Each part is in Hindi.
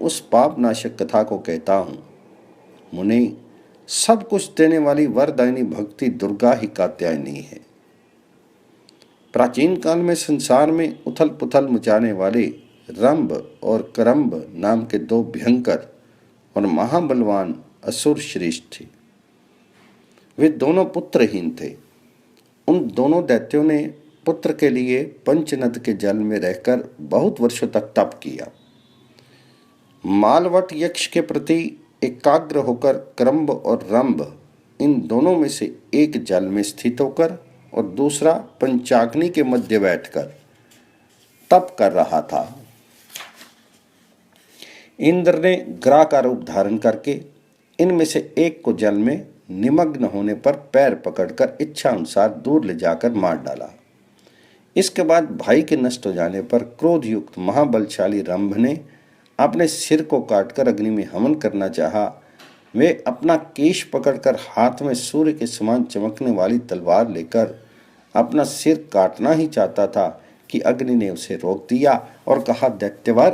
उस पाप नाशक कथा को कहता हूँ। मुनि, सब कुछ देने वाली वरदायिनी भक्ति दुर्गा ही कात्यायनी है। प्राचीन काल में संसार में उथल पुथल मचाने वाले रंभ और करंभ नाम के दो भयंकर और महाबलवान असुर श्रेष्ठ थे। वे दोनों पुत्रहीन थे। उन दोनों दैत्यों ने पुत्र के लिए पंचनद के जल में रहकर बहुत वर्षों तक तप किया। मालवट यक्ष के प्रति एकाग्र होकर करंभ और रंभ इन दोनों में से एक जल में स्थित होकर और दूसरा पंचाग्नि के मध्य बैठकर तप कर रहा था। इंद्र ने ग्रह का रूप धारण करके इनमें से एक को जल में निमग्न होने पर पैर पकड़कर इच्छा अनुसार दूर ले जाकर मार डाला। इसके बाद भाई के नष्ट हो जाने पर क्रोधयुक्त महाबलशाली रंभ ने अपने सिर को काटकर अग्नि में हवन करना चाहा। वे अपना केश पकड़कर हाथ में सूर्य के समान चमकने वाली तलवार लेकर अपना सिर काटना ही चाहता था कि अग्नि ने उसे रोक दिया और कहा, दैत्यवर,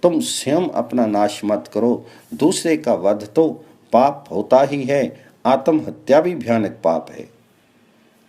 तुम स्वयं अपना नाश मत करो, दूसरे का वध तो पाप होता ही है, आत्महत्या भी भयानक पाप है।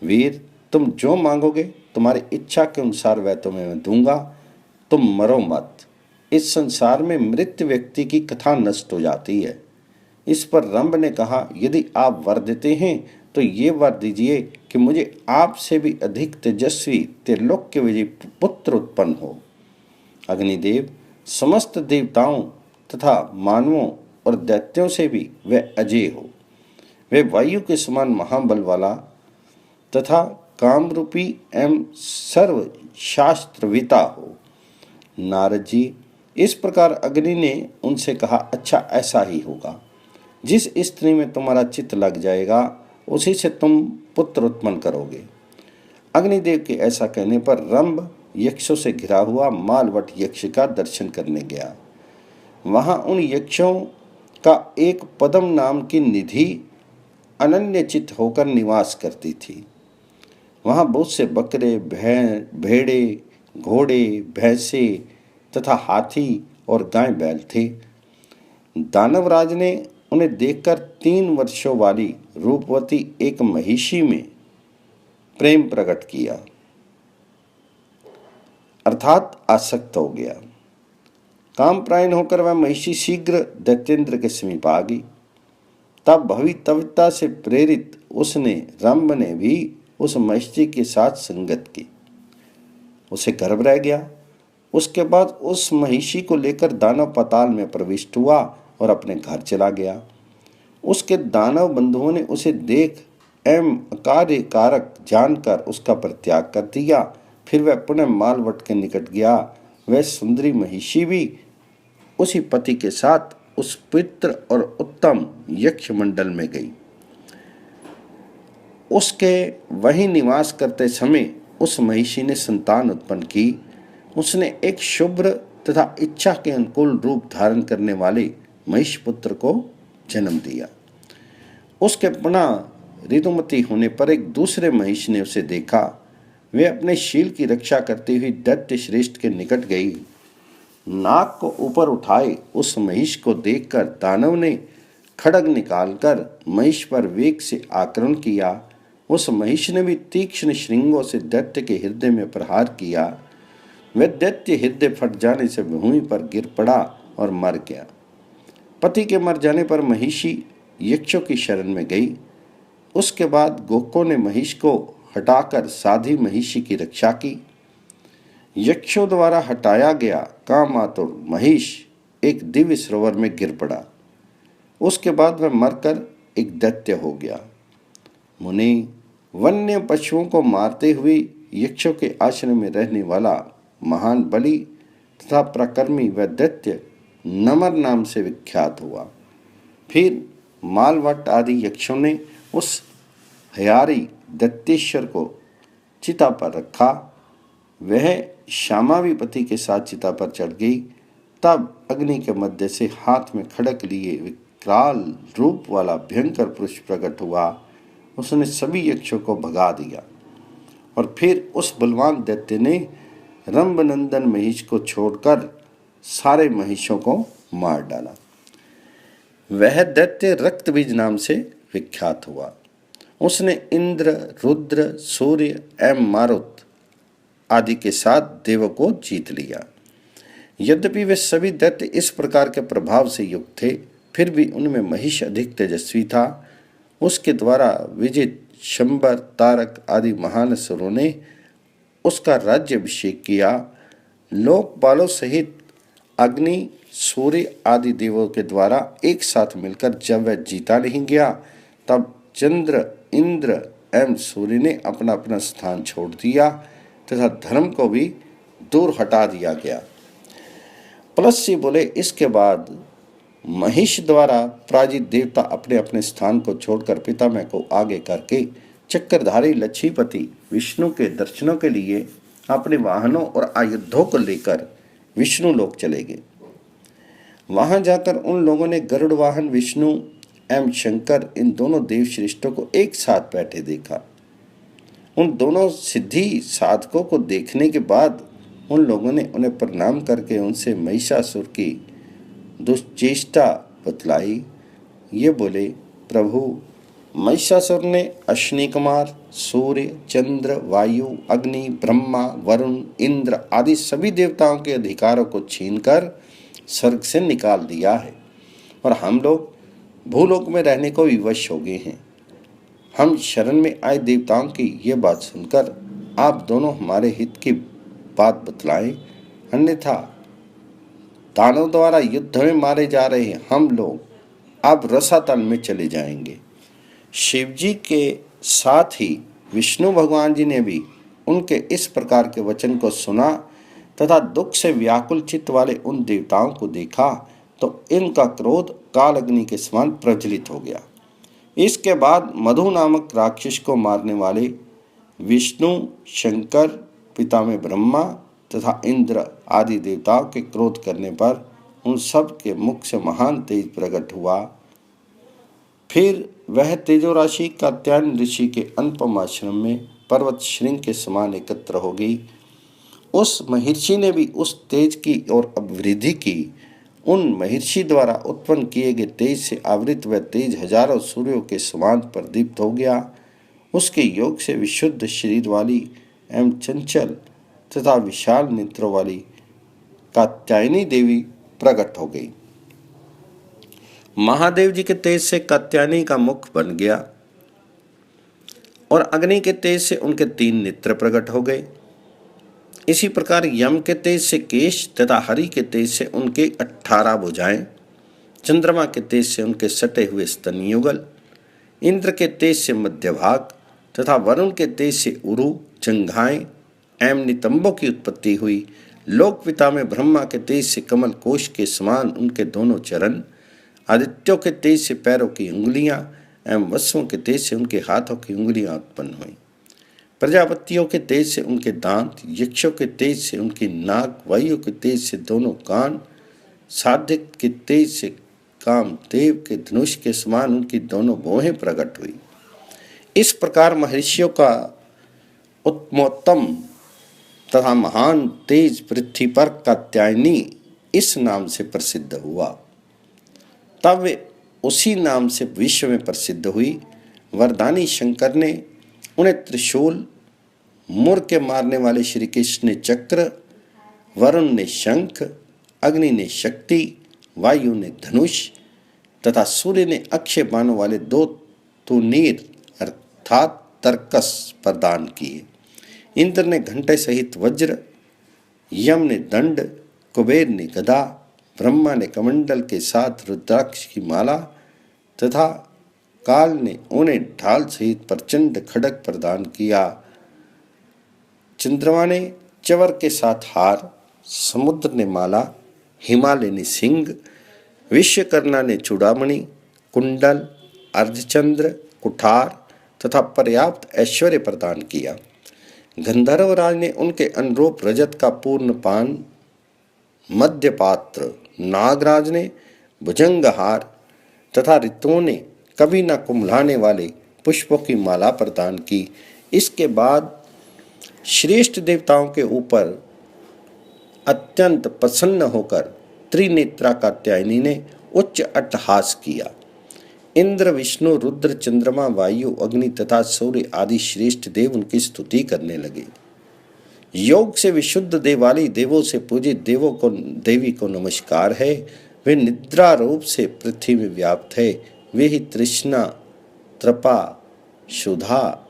वीर, तुम जो मांगोगे तुम्हारी इच्छा के अनुसार वह तुम्हें मैं दूंगा, तुम मरो मत। इस संसार में मृत व्यक्ति की कथा नष्ट हो जाती है। इस पर रंभ ने कहा, यदि आप वर देते हैं तो ये वर दीजिए कि मुझे आपसे भी अधिक तेजस्वी त्रिलोक के विजयी पुत्र उत्पन्न हो। अग्निदेव समस्त देवताओं तथा मानवों और दैत्यों से भी वह अजय हो। वे वायु के समान महाबल वाला तथा कामरूपी एवं सर्व शास्त्रविता हो। नारद जी, इस प्रकार अग्नि ने उनसे कहा, अच्छा ऐसा ही होगा। जिस स्त्री में तुम्हारा चित्त लग जाएगा उसी से तुम पुत्र उत्पन्न करोगे। अग्निदेव के ऐसा कहने पर रंभ यक्षों से घिरा हुआ मालवट यक्ष का दर्शन करने गया। वहां उन यक्षों का एक पद्म नाम की निधि अनन्य चित्त होकर निवास करती थी। वहां बहुत से बकरे, भेड़े, घोड़े, भैंसे तथा हाथी और गाय बैल थे। दानवराज ने उन्हें देखकर 3 वर्षों वाली रूपवती एक महिषी में प्रेम प्रकट किया, अर्थात आसक्त हो गया। कामप्रायण होकर वह महिषी शीघ्र दैत्येंद्र के समीप आ गई। तब भवितव्यता से प्रेरित उसने रंभ ने भी उस महिषी के साथ संगत की। उसे गर्भ रह गया। उसके बाद उस महिषी को लेकर दानव पाताल में प्रविष्ट हुआ और अपने घर चला गया। उसके दानव बंधुओं ने उसे देख एवं अकार्य कारक जानकर उसका परित्याग कर दिया। फिर वह पुनः मालवट के निकट गया। वह सुंदरी महिषी भी उसी पति के साथ उस पवित्र और उत्तम यक्ष मंडल में गई। उसके वहीं निवास करते समय उस महिषी ने संतान उत्पन्न की। उसने एक शुभ्र तथा इच्छा के अनुकूल रूप धारण करने वाले महिष पुत्र को जन्म दिया। उसके पुनः ऋतुमती होने पर एक दूसरे महिष ने उसे देखा। वे अपने शील की रक्षा करती हुई दैत्य श्रेष्ठ के निकट गई। नाक को ऊपर उठाए उस महिष को देखकर दानव ने खड्ग निकालकर महिष पर वेग से आक्रमण किया। उस महिष ने भी तीक्ष्ण श्रृंगों से दैत्य के हृदय में प्रहार किया। वह दैत्य हृदय फट जाने से भूमि पर गिर पड़ा और मर गया। पति के मर जाने पर महिषी यक्षों की शरण में गई। उसके बाद गोकों ने महिष को हटाकर साधी महिषी की रक्षा की। यक्षों द्वारा हटाया गया कामातुर महिष एक दिव्य सरोवर में गिर पड़ा। उसके बाद वह मरकर एक दैत्य हो गया। मुनि, वन्य पशुओं को मारते हुए यक्षों के आश्रम में रहने वाला महान बलि तथा प्रकर्मी व दैत्य नमर नाम से विख्यात हुआ। फिर मालवट आदि यक्षों ने उस हयारी दैत्येश्वर को चिता पर रखा। वह श्यामाविपति के साथ चिता पर चढ़ गई। तब अग्नि के मध्य से हाथ में खड़ग लिए विकराल रूप वाला भयंकर पुरुष प्रकट हुआ। उसने सभी यक्षों को भगा दिया और फिर उस बलवान दैत्य ने रंभनंदन महिष को छोड़कर सारे महिषों को मार डाला। वह दैत्य रक्तबीज नाम से विख्यात हुआ। उसने इंद्र, रुद्र, सूर्य एवं मारुत आदि के साथ देवों को जीत लिया। यद्यपि वे सभी दैत्य इस प्रकार के प्रभाव से युक्त थे, फिर भी उनमें महिष अधिक तेजस्वी था। उसके द्वारा विजित शंबर, तारक आदि महान असुरों ने उसका राज्याभिषेक किया। लोकपालों सहित अग्नि, सूर्य आदि देवों के द्वारा एक साथ मिलकर जब वह जीता नहीं गया, तब चंद्र, इंद्र एवं सूर्य ने अपना अपना स्थान छोड़ दिया तथा धर्म को भी दूर हटा दिया गया। पलस्सी बोले, इसके बाद महिष द्वारा पराजित देवता अपने अपने स्थान को छोड़कर पितामह को आगे करके चक्रधारी लक्ष्मीपति विष्णु के दर्शनों के लिए अपने वाहनों और आयुधों को लेकर विष्णु लोक चले गए। वहां जाकर उन लोगों ने गरुड़ वाहन विष्णु एवं शंकर, इन दोनों देव श्रेष्ठों को एक साथ बैठे देखा। उन दोनों सिद्धि साधकों को देखने के बाद उन लोगों ने उन्हें प्रणाम करके उनसे महिषासुर की दुष्चेष्टा बतलाई। ये बोले, प्रभु, महिषासुर ने अश्विनी कुमार, सूर्य, चंद्र, वायु, अग्नि, ब्रह्मा, वरुण, इंद्र आदि सभी देवताओं के अधिकारों को छीनकर स्वर्ग से निकाल दिया है और हम लोग भूलोक में रहने को विवश हो गए हैं। हम शरण में आए देवताओं की ये बात सुनकर आप दोनों हमारे हित की बात बतलाएं, अन्यथा दानों द्वारा युद्ध में मारे जा रहे हम लोग अब रसातल में चले जाएंगे। शिव जी के साथ ही विष्णु भगवान जी ने भी उनके इस प्रकार के वचन को सुना तथा दुख से व्याकुल चित्त वाले उन देवताओं को देखा तो इनका क्रोध काल अग्नि के समान प्रज्वलित हो गया। इसके बाद मधु नामक राक्षस को मारने वाले विष्णु, शंकर, पितामह ब्रह्मा तथा इंद्र आदि देवताओं के क्रोध करने पर उन सब के मुख से महान तेज प्रकट हुआ। फिर वह तेजोराशि कात्यायन ऋषि के अनुपम आश्रम में पर्वत श्रृंग के समान एकत्र हो गई। उस महर्षि ने भी उस तेज की और अभिवृद्धि की। उन महर्षि द्वारा उत्पन्न किए गए तेज से आवृत वह तेज हजारों सूर्यों के समान प्रदीप्त हो गया। उसके योग से विशुद्ध शरीर वाली एवं चंचल तथा विशाल नेत्रों वाली कात्यायनी देवी प्रकट हो गई। महादेव जी के तेज से कात्यायनी का मुख बन गया और अग्नि के तेज से उनके 3 नेत्र प्रकट हो गए। इसी प्रकार यम के तेज से केश तथा हरि के तेज से उनके 18 भुजाएं, चंद्रमा के तेज से उनके सटे हुए स्तन युगल, इंद्र के तेज से मध्य भाग तथा वरुण के तेज से उरु, जंघाएं एवं नितंबों की उत्पत्ति हुई। लोक पिता में ब्रह्मा के तेज से कमल कोश के समान उनके दोनों चरण, आदित्यों के तेज से पैरों की उंगलियां एवं वसुओं के तेज से उनके हाथों की उंगलियां उत्पन्न हुई। प्रजापतियों के तेज से उनके दांत, यक्षों के तेज से उनकी नाक, वायु के तेज से दोनों कान, साधिक के तेज से कामदेव के धनुष के समान उनकी दोनों भौहें प्रकट हुई। इस प्रकार महर्षियों का उत्तमोत्तम तथा महान तेज पृथ्वी पर कात्यायनी इस नाम से प्रसिद्ध हुआ। तब वे उसी नाम से विश्व में प्रसिद्ध हुई। वरदानी शंकर ने उन्हें त्रिशूल, मुर के मारने वाले श्री कृष्ण ने चक्र, वरुण ने शंख, अग्नि ने शक्ति, वायु ने धनुष तथा सूर्य ने अक्षय बाणों वाले 2 तुनीर अर्थात तरकस प्रदान किए। इंद्र ने घंटे सहित वज्र, यम ने दंड, कुबेर ने गदा, ब्रह्मा ने कमंडल के साथ रुद्राक्ष की माला तथा काल ने उन्हें ढाल सहित प्रचंड खड्ग प्रदान किया। चंद्रमा ने चवर के साथ हार, समुद्र ने माला, हिमालय ने सिंह, विश्वकर्मा ने चूड़ामणि, कुंडल, अर्धचंद्र, कुठार तथा पर्याप्त ऐश्वर्य प्रदान किया। गंधर्वराज ने उनके अनुरूप रजत का पूर्ण पान, मध्य पात्र, नागराज ने भुजंगहार तथा ऋतुओं ने कभी न कुम्भलाने वाले पुष्पों की माला प्रदान की। इसके बाद श्रेष्ठ देवताओं के ऊपर अत्यंत प्रसन्न होकर त्रिनेत्रा कात्यायनी ने उच्च अट्टहास किया। इंद्र, विष्णु, रुद्र, चंद्रमा, वायु, अग्नि तथा सूर्य आदि श्रेष्ठ देव उनकी स्तुति करने लगे। योग से विशुद्ध देवाली देवों से पूजित देवी को नमस्कार है। वे निद्रा रूप से पृथ्वी में व्याप्त है। वे ही तृष्णा, त्रपा, सुधा,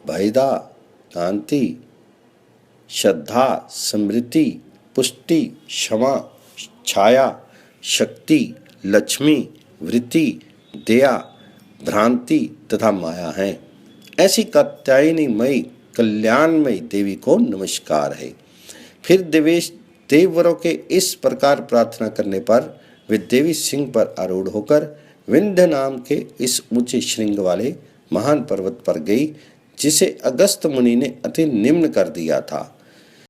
भयदा, कांति, श्रद्धा, स्मृति, पुष्टि, क्षमा, छाया, शक्ति, लक्ष्मी, वृत्ति, दया, भ्रांति तथा माया हैं। ऐसी कात्यायनी मई कल्याणमयी देवी को नमस्कार है। फिर देववरों के इस प्रकार प्रार्थना करने पर वे देवी सिंह पर आरूढ़ होकर विंध्य नाम के इस ऊंचे श्रृंग वाले महान पर्वत पर गई, जिसे अगस्त मुनि ने अति निम्न कर दिया था।